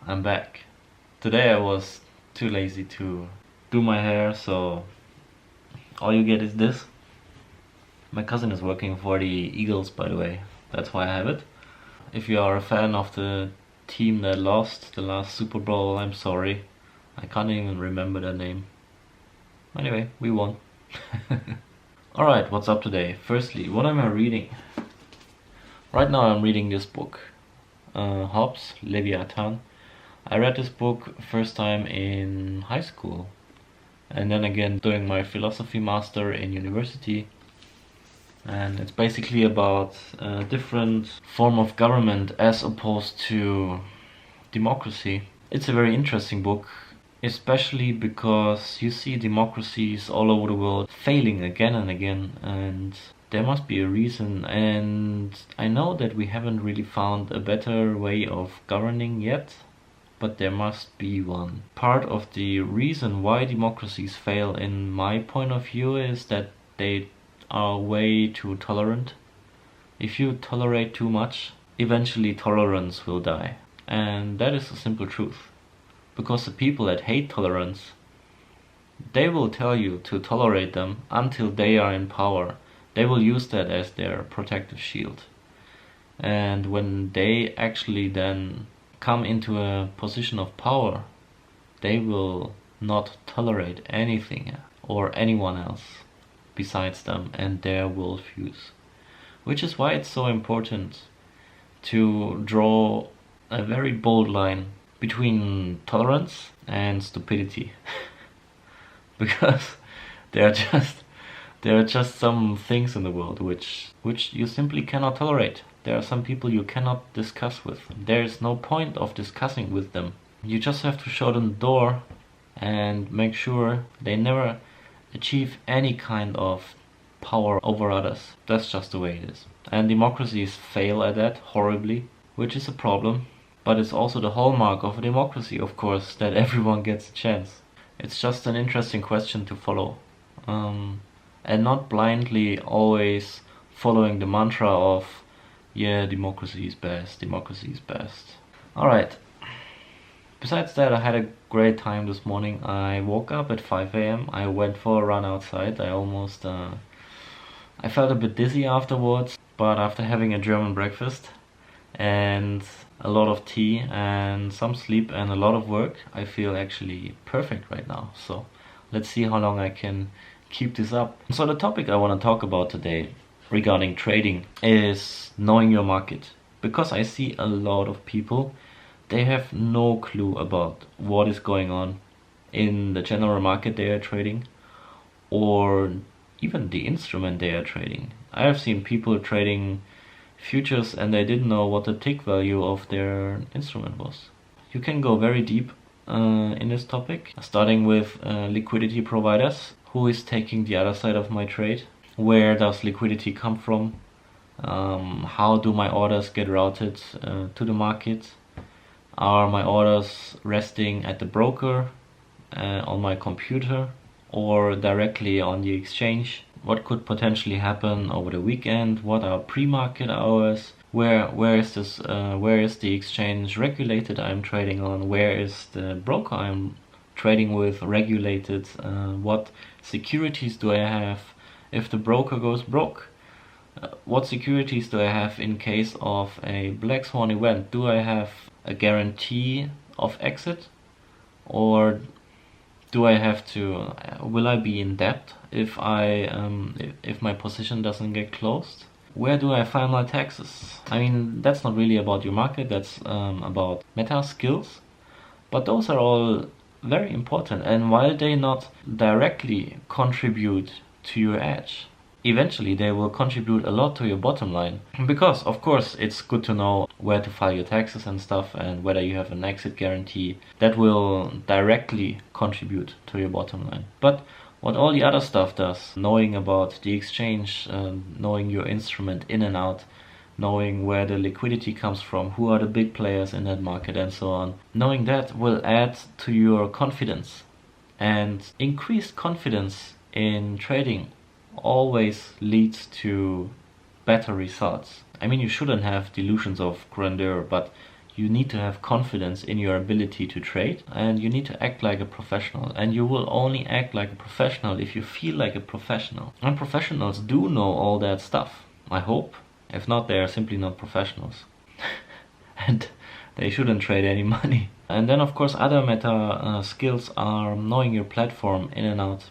I'm back. Today I was too lazy to do my hair, so all you get is this. My cousin is working for the Eagles, by the way. That's why I have it. If you are a fan of the team that lost the last Super Bowl, I'm sorry. I can't even remember their name. Anyway, we won. Alright, what's up today? Firstly, what am I reading? Right now I'm reading this book, Hobbes Leviathan. I read this book first time in high school, and then again doing my philosophy master in university. And it's basically about a different form of government as opposed to democracy. It's a very interesting book, especially because you see democracies all over the world failing again and again, and there must be a reason. And I know that we haven't really found a better way of governing yet, but there must be one. Part of the reason why democracies fail, in my point of view, is that they are way too tolerant. If you tolerate too much, eventually tolerance will die. And that is a simple truth. Because the people that hate tolerance, they will tell you to tolerate them until they are in power. They will use that as their protective shield. And when they actually then come into a position of power, they will not tolerate anything or anyone else besides them and their worldviews. Which is why it's so important to draw a very bold line between tolerance and stupidity. Because there are just some things in the world which you simply cannot tolerate. There are some people you cannot discuss with. There is no point of discussing with them. You just have to show them the door and make sure they never achieve any kind of power over others. That's just the way it is. And democracies fail at that horribly, which is a problem. But it's also the hallmark of a democracy, of course, that everyone gets a chance. It's just an interesting question to follow. And not blindly always following the mantra of, yeah, democracy is best, democracy is best. Alright. Besides that, I had a great time this morning. I woke up at 5 AM. I went for a run outside. I felt a bit dizzy afterwards, but after having a German breakfast and a lot of tea and some sleep and a lot of work, I feel actually perfect right now. So let's see how long I can keep this up. So the topic I want to talk about today regarding trading is knowing your market. Because I see a lot of people, they have no clue about what is going on in the general market they are trading, or even the instrument they are trading. I have seen people trading futures and they didn't know what the tick value of their instrument was. You can go very deep in this topic, starting with liquidity providers. Who is taking the other side of my trade? Where does liquidity come from? How do my orders get routed to the market? Are my orders resting at the broker, on my computer, or directly on the exchange? What could potentially happen over the weekend? What are pre-market hours? Where is the exchange regulated I'm trading on? Where is the broker I'm trading with regulated? What securities do I have if the broker goes broke? What securities do I have in case of a black swan event? Do I have a guarantee of exit, or do I have to? Will I be in debt if my position doesn't get closed? Where do I file my taxes? I mean, that's not really about your market. That's about meta skills, but those are all very important. And while they not directly contribute to your edge, eventually they will contribute a lot to your bottom line. Because of course it's good to know where to file your taxes and stuff, and whether you have an exit guarantee. That will directly contribute to your bottom line. But what all the other stuff does, knowing about the exchange, knowing your instrument in and out, knowing where the liquidity comes from, who are the big players in that market, and so on, knowing that will add to your confidence. And increased confidence in trading always leads to better results. I mean, you shouldn't have delusions of grandeur, but You need to have confidence in your ability to trade, and you need to act like a professional. And you will only act like a professional if you feel like a professional. And professionals do know all that stuff, I hope. If not, they are simply not professionals. And they shouldn't trade any money. And then of course other meta skills are knowing your platform in and out.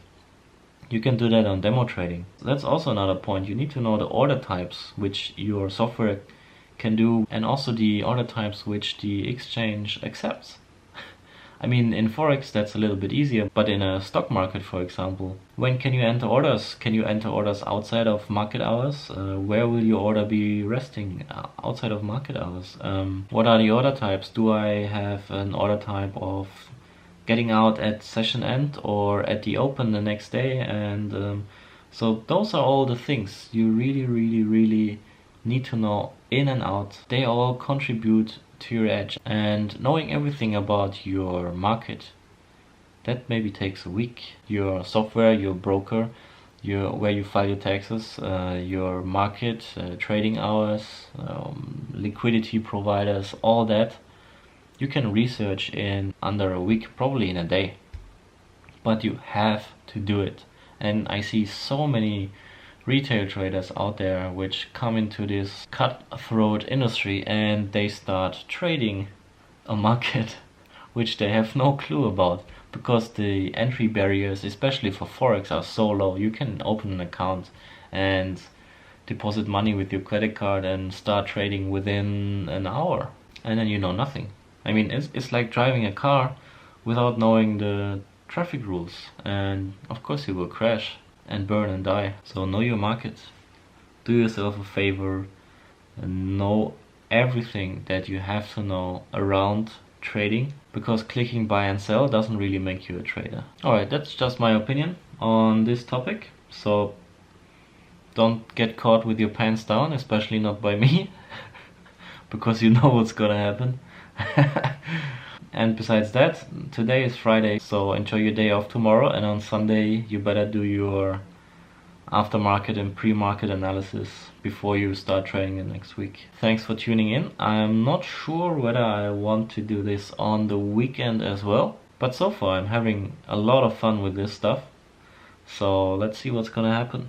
You can do that on demo trading. That's also another point. You need to know the order types which your software can do, and also the order types which the exchange accepts. I mean, in Forex that's a little bit easier, but in a stock market, for example, when can you enter orders? Can you enter orders outside of market hours? Where will your order be resting outside of market hours? What are the order types? Do I have an order type of getting out at session end or at the open the next day? And so those are all the things you really need to know in and out. They all contribute to your edge, and knowing everything about your market, that maybe takes a week. Your software, your broker, where you file your taxes, your market, trading hours, liquidity providers, all that you can research in under a week, probably in a day. But you have to do it. And I see so many retail traders out there which come into this cutthroat industry and they start trading a market which they have no clue about, because the entry barriers, especially for Forex, are so low. You can open an account and deposit money with your credit card and start trading within an hour, and then you know nothing. I mean, it's like driving a car without knowing the traffic rules, and of course you will crash and burn and die. So know your market, do yourself a favor, and know everything that you have to know around trading, because clicking buy and sell doesn't really make you a trader. Alright, that's just my opinion on this topic, so don't get caught with your pants down, especially not by me, because you know what's gonna happen. And besides that, today is Friday, so enjoy your day off tomorrow, and on Sunday you better do your aftermarket and pre-market analysis before you start trading the next week. Thanks for tuning in. I'm not sure whether I want to do this on the weekend as well, but so far I'm having a lot of fun with this stuff, so let's see what's gonna happen.